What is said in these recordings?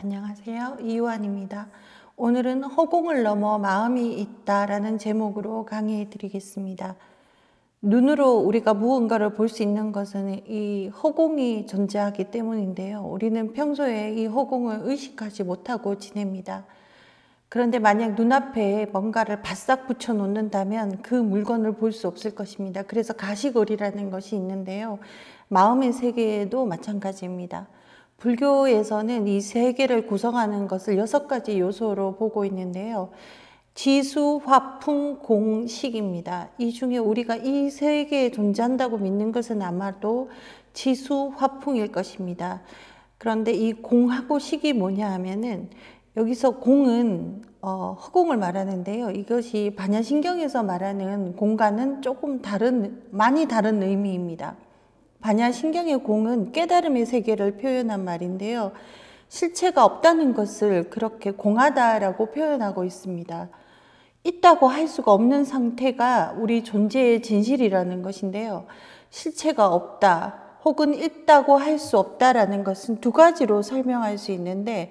안녕하세요. 이유한입니다. 오늘은 허공을 넘어 마음이 있다라는 제목으로 강의해 드리겠습니다. 눈으로 우리가 무언가를 볼 수 있는 것은 이 허공이 존재하기 때문인데요. 우리는 평소에 이 허공을 의식하지 못하고 지냅니다. 그런데 만약 눈앞에 뭔가를 바싹 붙여 놓는다면 그 물건을 볼 수 없을 것입니다. 그래서 가시거리라는 것이 있는데요. 마음의 세계도 마찬가지입니다. 불교에서는 이 세계를 구성하는 것을 6가지 요소로 보고 있는데요. 지수, 화풍, 공, 식입니다. 이 중에 우리가 이 세계에 존재한다고 믿는 것은 아마도 지수, 화풍일 것입니다. 그런데 이 공하고 식이 뭐냐 하면은 여기서 공은 허공을 말하는데요. 이것이 반야신경에서 말하는 공과는 조금 많이 다른 의미입니다. 반야신경의 공은 깨달음의 세계를 표현한 말인데요. 실체가 없다는 것을 그렇게 공하다라고 표현하고 있습니다. 있다고 할 수가 없는 상태가 우리 존재의 진실이라는 것인데요. 실체가 없다 혹은 있다고 할 수 없다라는 것은 2가지로 설명할 수 있는데,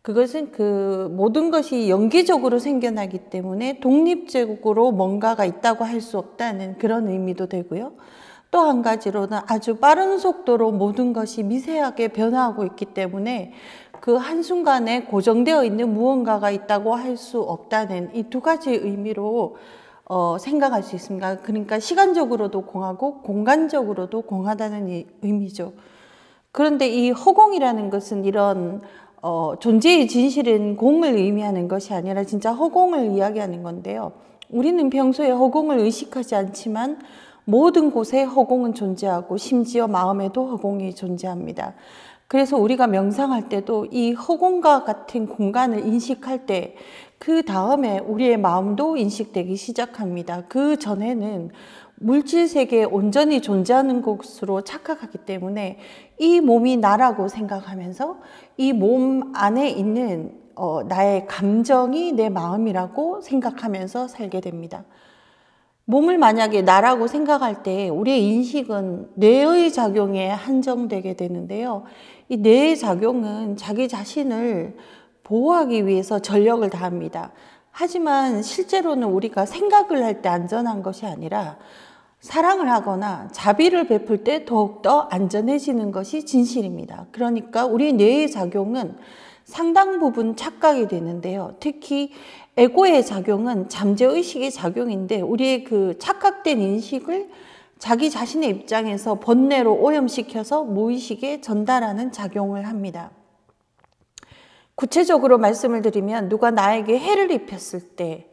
그것은 모든 것이 연기적으로 생겨나기 때문에 독립적으로 뭔가가 있다고 할 수 없다는 그런 의미도 되고요. 또 한 가지로는 아주 빠른 속도로 모든 것이 미세하게 변화하고 있기 때문에 그 한순간에 고정되어 있는 무언가가 있다고 할 수 없다는 이 2가지 의미로 생각할 수 있습니다. 그러니까 시간적으로도 공하고 공간적으로도 공하다는 의미죠. 그런데 이 허공이라는 것은 이런 존재의 진실은 공을 의미하는 것이 아니라 진짜 허공을 이야기하는 건데요. 우리는 평소에 허공을 의식하지 않지만 모든 곳에 허공은 존재하고 심지어 마음에도 허공이 존재합니다. 그래서 우리가 명상할 때도 이 허공과 같은 공간을 인식할 때 그 다음에 우리의 마음도 인식되기 시작합니다. 그 전에는 물질 세계에 온전히 존재하는 곳으로 착각하기 때문에 이 몸이 나라고 생각하면서 이 몸 안에 있는 나의 감정이 내 마음이라고 생각하면서 살게 됩니다. 몸을 만약에 나라고 생각할 때 우리의 인식은 뇌의 작용에 한정되게 되는데요. 이 뇌의 작용은 자기 자신을 보호하기 위해서 전력을 다합니다. 하지만 실제로는 우리가 생각을 할 때 안전한 것이 아니라 사랑을 하거나 자비를 베풀 때 더욱더 안전해지는 것이 진실입니다. 그러니까 우리 뇌의 작용은 상당 부분 착각이 되는데요. 특히 에고의 작용은 잠재의식의 작용인데 우리의 그 착각된 인식을 자기 자신의 입장에서 번뇌로 오염시켜서 무의식에 전달하는 작용을 합니다. 구체적으로 말씀을 드리면 누가 나에게 해를 입혔을 때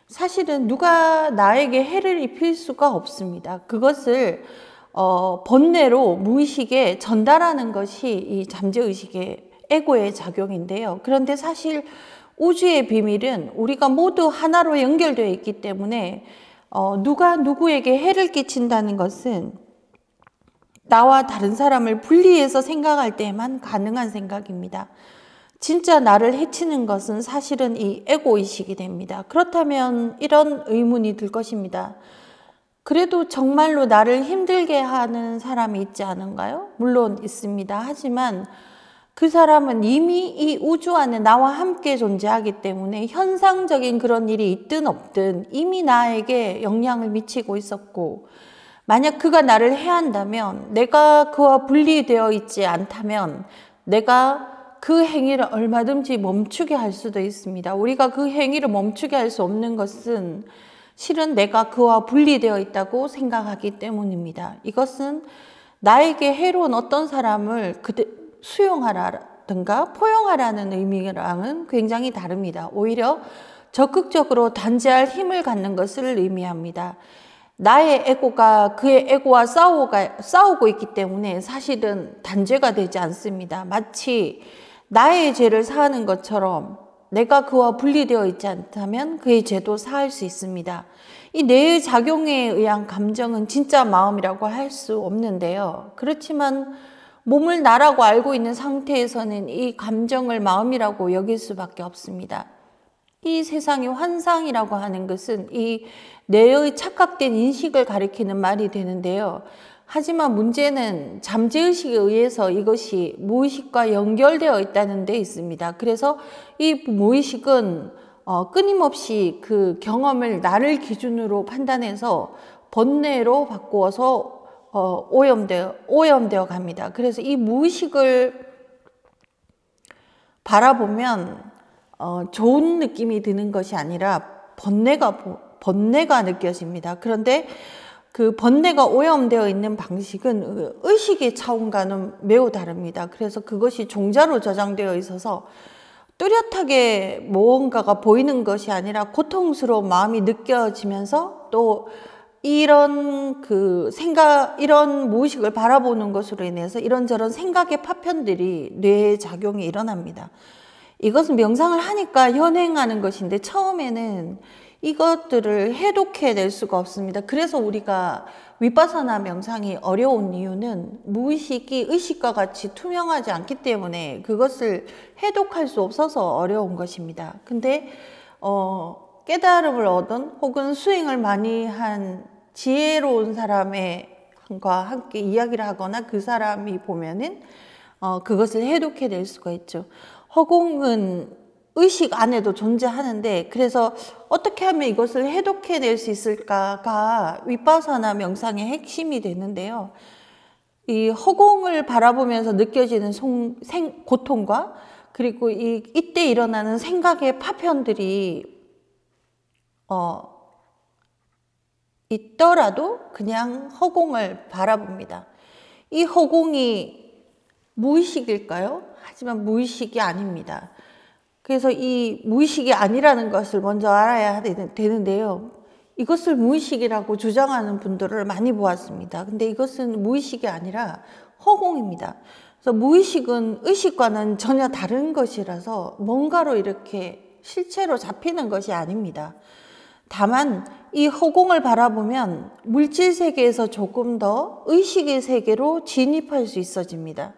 사실은 누가 나에게 해를 입힐 수가 없습니다. 그것을 번뇌로 무의식에 전달하는 것이 이 잠재의식의 에고의 작용인데요. 그런데 사실 우주의 비밀은 우리가 모두 하나로 연결되어 있기 때문에 누가 누구에게 해를 끼친다는 것은 나와 다른 사람을 분리해서 생각할 때만 가능한 생각입니다. 진짜 나를 해치는 것은 사실은 이 에고의식이 됩니다. 그렇다면 이런 의문이 들 것입니다. 그래도 정말로 나를 힘들게 하는 사람이 있지 않은가요? 물론 있습니다. 하지만 그 사람은 이미 이 우주 안에 나와 함께 존재하기 때문에 현상적인 그런 일이 있든 없든 이미 나에게 영향을 미치고 있었고, 만약 그가 나를 해한다면, 내가 그와 분리되어 있지 않다면 내가 그 행위를 얼마든지 멈추게 할 수도 있습니다. 우리가 그 행위를 멈추게 할 수 없는 것은 실은 내가 그와 분리되어 있다고 생각하기 때문입니다. 이것은 나에게 해로운 어떤 사람을 수용하라든가 포용하라는 의미랑은 굉장히 다릅니다. 오히려 적극적으로 단죄할 힘을 갖는 것을 의미합니다. 나의 에고가 그의 에고와 싸우고 있기 때문에 사실은 단죄가 되지 않습니다. 마치 나의 죄를 사하는 것처럼 내가 그와 분리되어 있지 않다면 그의 죄도 사할 수 있습니다. 이 뇌의 작용에 의한 감정은 진짜 마음이라고 할 수 없는데요. 그렇지만 몸을 나라고 알고 있는 상태에서는 이 감정을 마음이라고 여길 수밖에 없습니다. 이 세상의 환상이라고 하는 것은 이 뇌의 착각된 인식을 가리키는 말이 되는데요. 하지만 문제는 잠재의식에 의해서 이것이 무의식과 연결되어 있다는 데 있습니다. 그래서 이 무의식은 끊임없이 그 경험을 나를 기준으로 판단해서 번뇌로 바꾸어서 오염되어 갑니다. 그래서 이 무의식을 바라보면 좋은 느낌이 드는 것이 아니라 번뇌가 느껴집니다. 그런데 그 번뇌가 오염되어 있는 방식은 의식의 차원과는 매우 다릅니다. 그래서 그것이 종자로 저장되어 있어서 뚜렷하게 무언가가 보이는 것이 아니라 고통스러운 마음이 느껴지면서 또 이런 이런 무의식을 바라보는 것으로 인해서 이런저런 생각의 파편들이 뇌에 작용이 일어납니다. 이것은 명상을 하니까 현행하는 것인데 처음에는 이것들을 해독해낼 수가 없습니다. 그래서 우리가 위파사나 명상이 어려운 이유는 무의식이 의식과 같이 투명하지 않기 때문에 그것을 해독할 수 없어서 어려운 것입니다. 근데 깨달음을 얻은 혹은 수행을 많이 한 지혜로운 사람과 함께 이야기를 하거나 그 사람이 보면은 그것을 해독해낼 수가 있죠. 허공은 의식 안에도 존재하는데 그래서 어떻게 하면 이것을 해독해낼 수 있을까가 위파사나 명상의 핵심이 되는데요. 이 허공을 바라보면서 느껴지는 고통과 그리고 이때 일어나는 생각의 파편들이 있더라도 그냥 허공을 바라봅니다. 이 허공이 무의식일까요? 하지만 무의식이 아닙니다. 그래서 이 무의식이 아니라는 것을 먼저 알아야 되는데요. 이것을 무의식이라고 주장하는 분들을 많이 보았습니다. 근데 이것은 무의식이 아니라 허공입니다. 그래서 무의식은 의식과는 전혀 다른 것이라서 뭔가로 이렇게 실체로 잡히는 것이 아닙니다. 다만 이 허공을 바라보면 물질 세계에서 조금 더 의식의 세계로 진입할 수 있어집니다.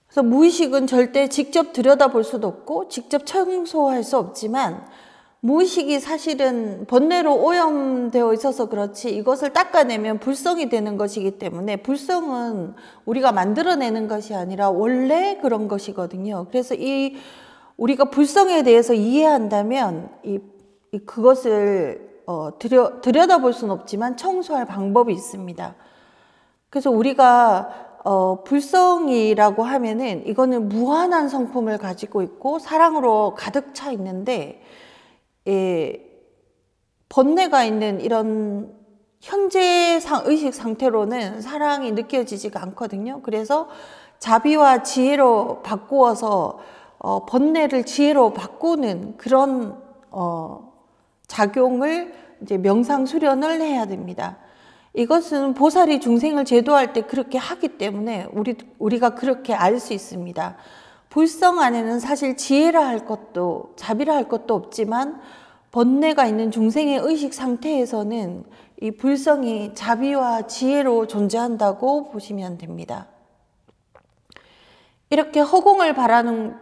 그래서 무의식은 절대 직접 들여다볼 수도 없고 직접 청소할 수 없지만 무의식이 사실은 번뇌로 오염되어 있어서 그렇지 이것을 닦아내면 불성이 되는 것이기 때문에 불성은 우리가 만들어내는 것이 아니라 원래 그런 것이거든요. 그래서 우리가 불성에 대해서 이해한다면 그것을 들여다볼 수는 없지만 청소할 방법이 있습니다. 그래서 우리가 불성이라고 하면은 이거는 무한한 성품을 가지고 있고 사랑으로 가득 차 있는데 번뇌가 있는 이런 현재 의식 상태로는 사랑이 느껴지지가 않거든요. 그래서 자비와 지혜로 바꾸어서 번뇌를 지혜로 바꾸는 그런 작용을 이제 명상 수련을 해야 됩니다. 이것은 보살이 중생을 제도할 때 그렇게 하기 때문에 우리가 그렇게 알 수 있습니다. 불성 안에는 사실 지혜라 할 것도 자비라 할 것도 없지만 번뇌가 있는 중생의 의식 상태에서는 이 불성이 자비와 지혜로 존재한다고 보시면 됩니다. 이렇게 허공을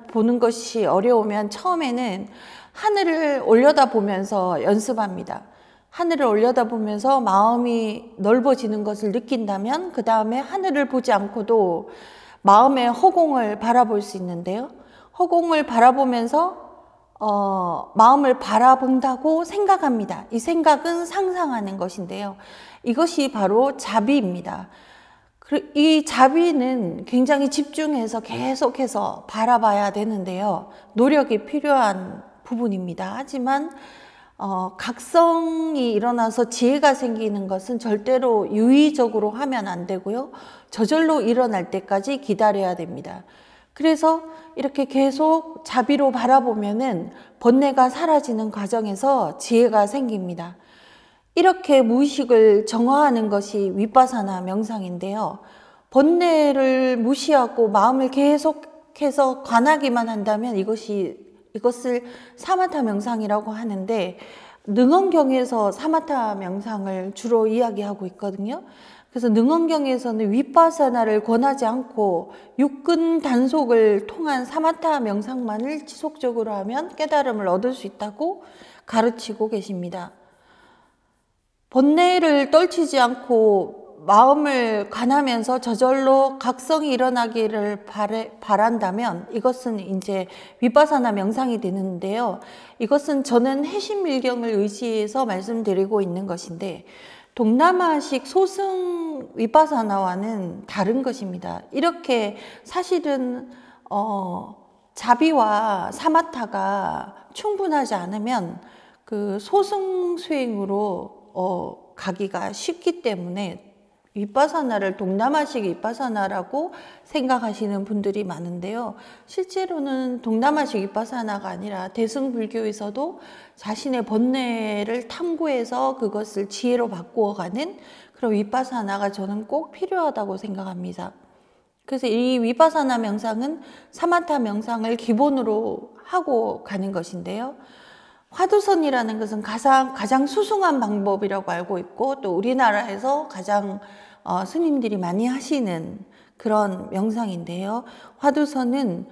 보는 것이 어려우면 처음에는 하늘을 올려다보면서 연습합니다. 하늘을 올려다보면서 마음이 넓어지는 것을 느낀다면 그 다음에 하늘을 보지 않고도 마음의 허공을 바라볼 수 있는데요. 허공을 바라보면서 마음을 바라본다고 생각합니다. 이 생각은 상상하는 것인데요. 이것이 바로 자비입니다. 이 자비는 굉장히 집중해서 계속해서 바라봐야 되는데요. 노력이 필요한 부분입니다. 하지만 각성이 일어나서 지혜가 생기는 것은 절대로 유의적으로 하면 안 되고요. 저절로 일어날 때까지 기다려야 됩니다. 그래서 이렇게 계속 자비로 바라보면은 번뇌가 사라지는 과정에서 지혜가 생깁니다. 이렇게 무의식을 정화하는 것이 위파사나 명상인데요. 번뇌를 무시하고 마음을 계속해서 관하기만 한다면 이것을 사마타 명상이라고 하는데 능언경에서 사마타 명상을 주로 이야기하고 있거든요. 그래서 능언경에서는 위파사나를 권하지 않고 육근 단속을 통한 사마타 명상만을 지속적으로 하면 깨달음을 얻을 수 있다고 가르치고 계십니다. 번뇌를 떨치지 않고 마음을 관하면서 저절로 각성이 일어나기를 바란다면 이것은 이제 위파사나 명상이 되는데요. 이것은 저는 해심밀경을 의지해서 말씀드리고 있는 것인데 동남아식 소승 위파사나와는 다른 것입니다. 이렇게 사실은 자비와 사마타가 충분하지 않으면 그 소승 수행으로 가기가 쉽기 때문에 위파사나를 동남아식 위파사나라고 생각하시는 분들이 많은데요. 실제로는 동남아식 위파사나가 아니라 대승불교에서도 자신의 번뇌를 탐구해서 그것을 지혜로 바꾸어가는 그런 위파사나가 저는 꼭 필요하다고 생각합니다. 그래서 이 위파사나 명상은 사마타 명상을 기본으로 하고 가는 것인데요. 화두선이라는 것은 가장 수승한 방법이라고 알고 있고 또 우리나라에서 가장 스님들이 많이 하시는 그런 명상인데요. 화두선은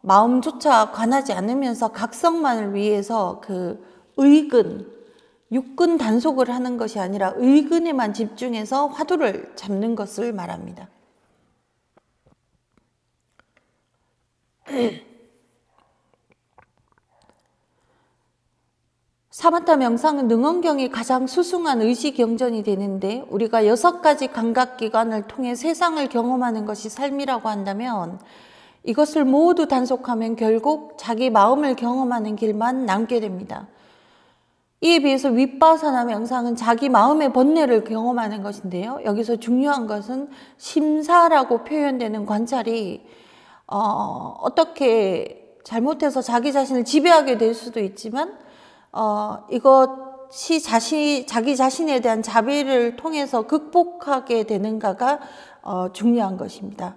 마음조차 관하지 않으면서 각성만을 위해서 그 의근, 육근 단속을 하는 것이 아니라 의근에만 집중해서 화두를 잡는 것을 말합니다. 사마타 명상은 능언경이 가장 수승한 의지경전이 되는데 우리가 6가지 감각기관을 통해 세상을 경험하는 것이 삶이라고 한다면 이것을 모두 단속하면 결국 자기 마음을 경험하는 길만 남게 됩니다. 이에 비해서 위파사나 명상은 자기 마음의 번뇌를 경험하는 것인데요. 여기서 중요한 것은 심사라고 표현되는 관찰이 어떻게 잘못해서 자기 자신을 지배하게 될 수도 있지만 이것이 자기 자신에 대한 자비를 통해서 극복하게 되는가가 중요한 것입니다.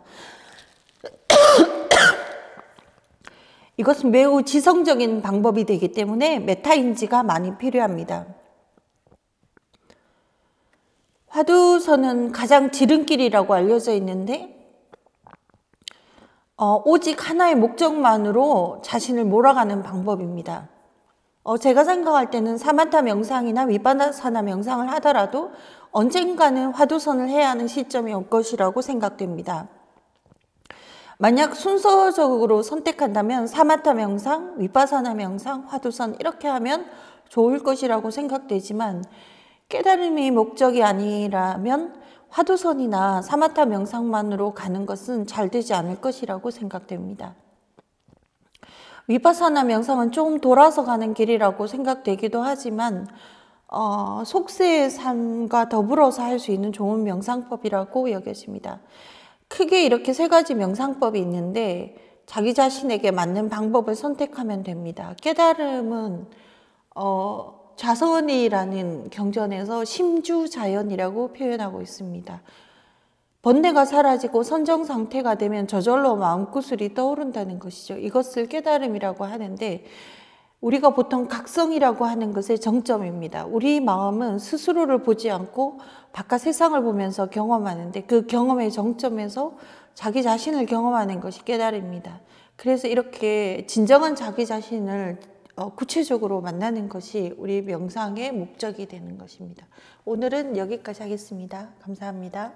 이것은 매우 지성적인 방법이 되기 때문에 메타인지가 많이 필요합니다. 화두선은 가장 지름길이라고 알려져 있는데 오직 하나의 목적만으로 자신을 몰아가는 방법입니다. 제가 생각할 때는 사마타 명상이나 위파사나 명상을 하더라도 언젠가는 화두선을 해야 하는 시점이 올 것이라고 생각됩니다. 만약 순서적으로 선택한다면 사마타 명상, 위파사나 명상, 화두선 이렇게 하면 좋을 것이라고 생각되지만 깨달음이 목적이 아니라면 화두선이나 사마타 명상만으로 가는 것은 잘 되지 않을 것이라고 생각됩니다. 위파사나 명상은 조금 돌아서 가는 길이라고 생각되기도 하지만 속세의 삶과 더불어서 할 수 있는 좋은 명상법이라고 여겨집니다. 크게 이렇게 3가지 명상법이 있는데 자기 자신에게 맞는 방법을 선택하면 됩니다. 깨달음은 자선이라는 경전에서 심주자연이라고 표현하고 있습니다. 번뇌가 사라지고 선정 상태가 되면 저절로 마음구슬이 떠오른다는 것이죠. 이것을 깨달음이라고 하는데 우리가 보통 각성이라고 하는 것의 정점입니다. 우리 마음은 스스로를 보지 않고 바깥 세상을 보면서 경험하는데 그 경험의 정점에서 자기 자신을 경험하는 것이 깨달음입니다. 그래서 이렇게 진정한 자기 자신을 구체적으로 만나는 것이 우리 명상의 목적이 되는 것입니다. 오늘은 여기까지 하겠습니다. 감사합니다.